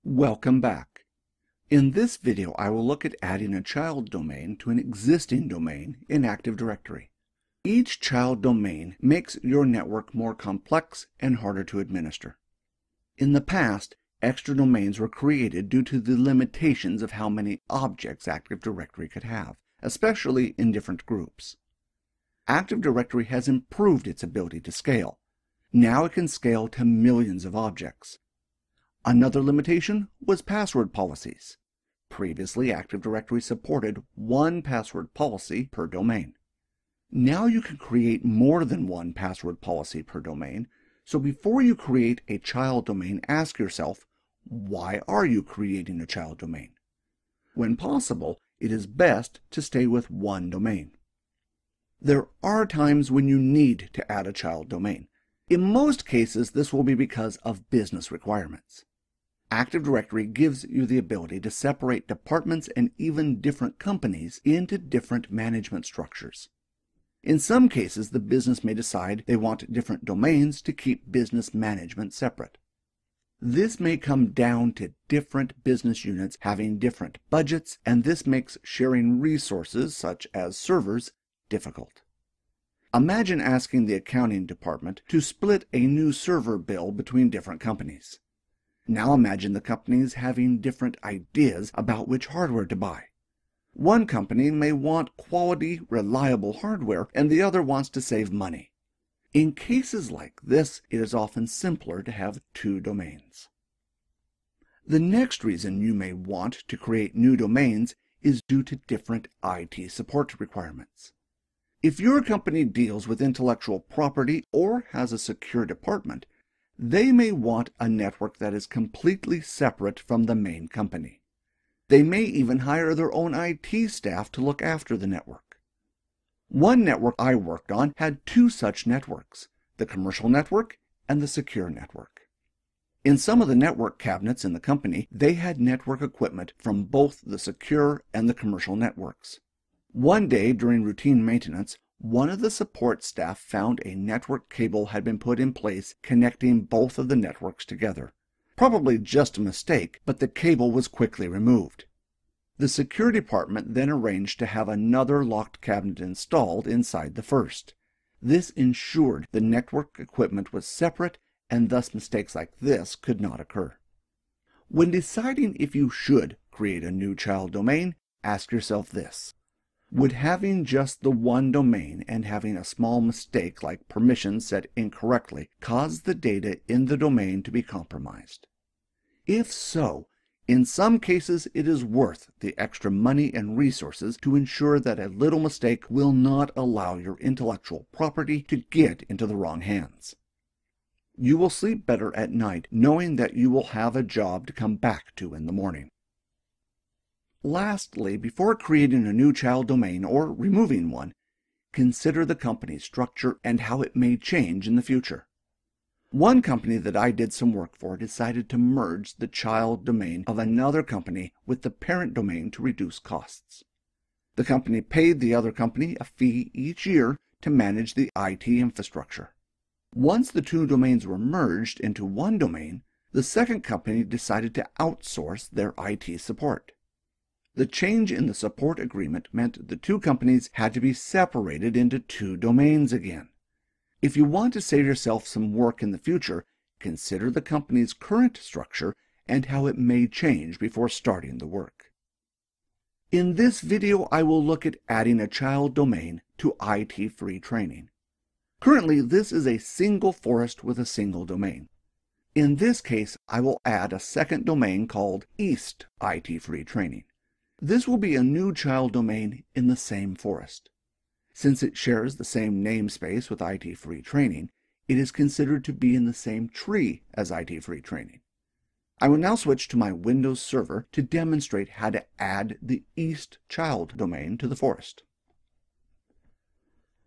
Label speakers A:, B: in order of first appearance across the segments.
A: Welcome back. In this video, I will look at adding a child domain to an existing domain in Active Directory. Each child domain makes your network more complex and harder to administer. In the past, extra domains were created due to the limitations of how many objects Active Directory could have, especially in different groups. Active Directory has improved its ability to scale. Now it can scale to millions of objects. Another limitation was password policies. Previously, Active Directory supported one password policy per domain. Now you can create more than one password policy per domain, so before you create a child domain, ask yourself, why are you creating a child domain? When possible, it is best to stay with one domain. There are times when you need to add a child domain. In most cases, this will be because of business requirements. Active Directory gives you the ability to separate departments and even different companies into different management structures. In some cases, the business may decide they want different domains to keep business management separate. This may come down to different business units having different budgets, and this makes sharing resources, such as servers, difficult. Imagine asking the accounting department to split a new server bill between different companies. Now imagine the companies having different ideas about which hardware to buy. One company may want quality, reliable hardware, and the other wants to save money. In cases like this, it is often simpler to have two domains. The next reason you may want to create new domains is due to different IT support requirements. If your company deals with intellectual property or has a secure department, they may want a network that is completely separate from the main company. They may even hire their own IT staff to look after the network. One network I worked on had two such networks, the commercial network and the secure network. In some of the network cabinets in the company, they had network equipment from both the secure and the commercial networks. One day during routine maintenance, one of the support staff found a network cable had been put in place connecting both of the networks together. Probably just a mistake, but the cable was quickly removed. The security department then arranged to have another locked cabinet installed inside the first. This ensured the network equipment was separate, and thus mistakes like this could not occur. When deciding if you should create a new child domain, ask yourself this. Would having just the one domain and having a small mistake like permissions set incorrectly cause the data in the domain to be compromised? If so, in some cases it is worth the extra money and resources to ensure that a little mistake will not allow your intellectual property to get into the wrong hands. You will sleep better at night knowing that you will have a job to come back to in the morning. Lastly, before creating a new child domain or removing one, consider the company's structure and how it may change in the future. One company that I did some work for decided to merge the child domain of another company with the parent domain to reduce costs. The company paid the other company a fee each year to manage the IT infrastructure. Once the two domains were merged into one domain, the second company decided to outsource their IT support. The change in the support agreement meant the two companies had to be separated into two domains again. If you want to save yourself some work in the future, consider the company's current structure and how it may change before starting the work. In this video, I will look at adding a child domain to IT-free training. Currently, this is a single forest with a single domain. In this case, I will add a second domain called East IT-free training. This will be a new child domain in the same forest. Since it shares the same namespace with IT-free training, it is considered to be in the same tree as IT-free training. I will now switch to my Windows server to demonstrate how to add the East child domain to the forest.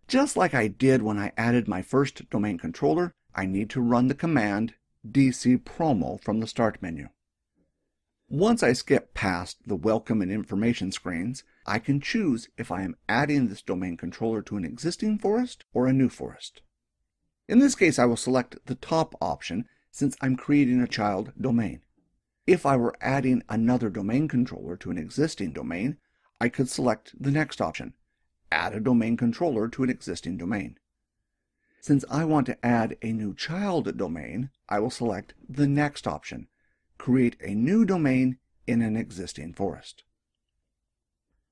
A: Just like I did when I added my first domain controller, I need to run the command dcpromo from the Start menu. Once I skip past the welcome and information screens, I can choose if I am adding this domain controller to an existing forest or a new forest. In this case, I will select the top option since I'm creating a child domain. If I were adding another domain controller to an existing domain, I could select the next option, Add a domain controller to an existing domain. Since I want to add a new child domain, I will select the next option, Create a new domain in an existing forest.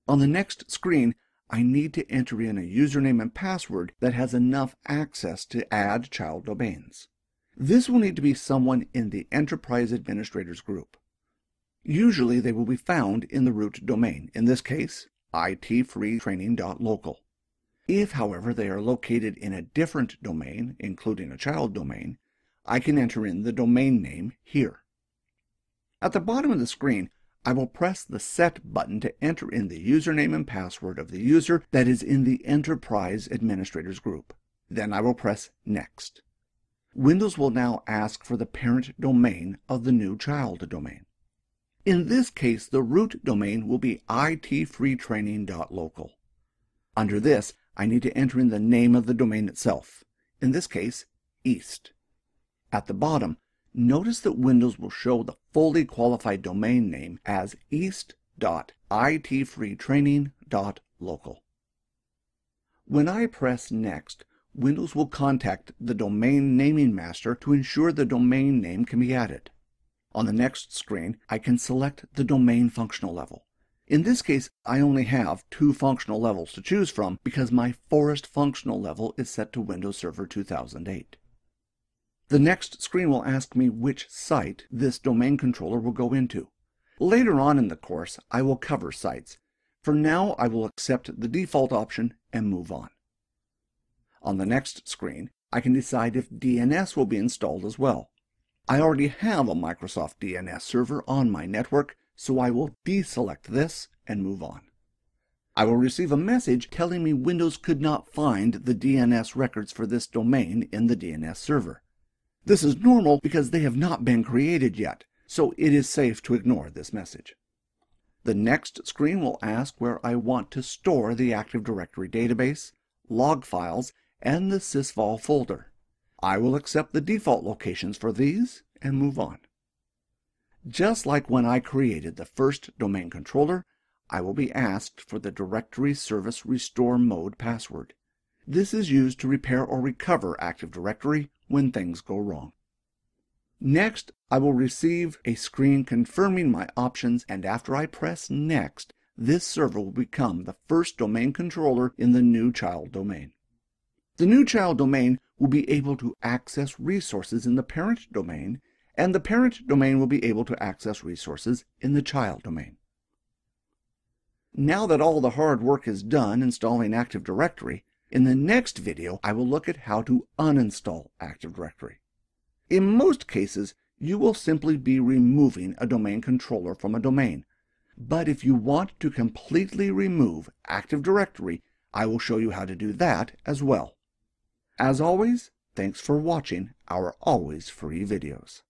A: On the next screen, I need to enter in a username and password that has enough access to add child domains. This will need to be someone in the Enterprise Administrators group. Usually they will be found in the root domain, in this case, itfreetraining.local. If, however, they are located in a different domain, including a child domain, I can enter in the domain name here. At the bottom of the screen, I will press the Set button to enter in the username and password of the user that is in the Enterprise Administrators group. Then I will press Next. Windows will now ask for the parent domain of the new child domain. In this case, the root domain will be itfreetraining.local. Under this, I need to enter in the name of the domain itself, in this case, East. At the bottom, notice that Windows will show the fully qualified domain name as east.itfreetraining.local. When I press Next, Windows will contact the domain naming master to ensure the domain name can be added. On the next screen, I can select the domain functional level. In this case, I only have 2 functional levels to choose from because my forest functional level is set to Windows Server 2008. The next screen will ask me which site this domain controller will go into. Later on in the course, I will cover sites. For now, I will accept the default option and move on. On the next screen, I can decide if DNS will be installed as well. I already have a Microsoft DNS server on my network, so I will deselect this and move on. I will receive a message telling me Windows could not find the DNS records for this domain in the DNS server. This is normal because they have not been created yet, so it is safe to ignore this message. The next screen will ask where I want to store the Active Directory database, log files, and the sysvol folder. I will accept the default locations for these and move on. Just like when I created the first domain controller, I will be asked for the Directory Service Restore Mode password. This is used to repair or recover Active Directory when things go wrong. Next, I will receive a screen confirming my options, and after I press Next, this server will become the first domain controller in the new child domain. The new child domain will be able to access resources in the parent domain, and the parent domain will be able to access resources in the child domain. Now that all the hard work is done installing Active Directory, in the next video I will look at how to uninstall Active Directory. In most cases, you will simply be removing a domain controller from a domain. But if you want to completely remove Active Directory, I will show you how to do that as well. As always, thanks for watching our always free videos.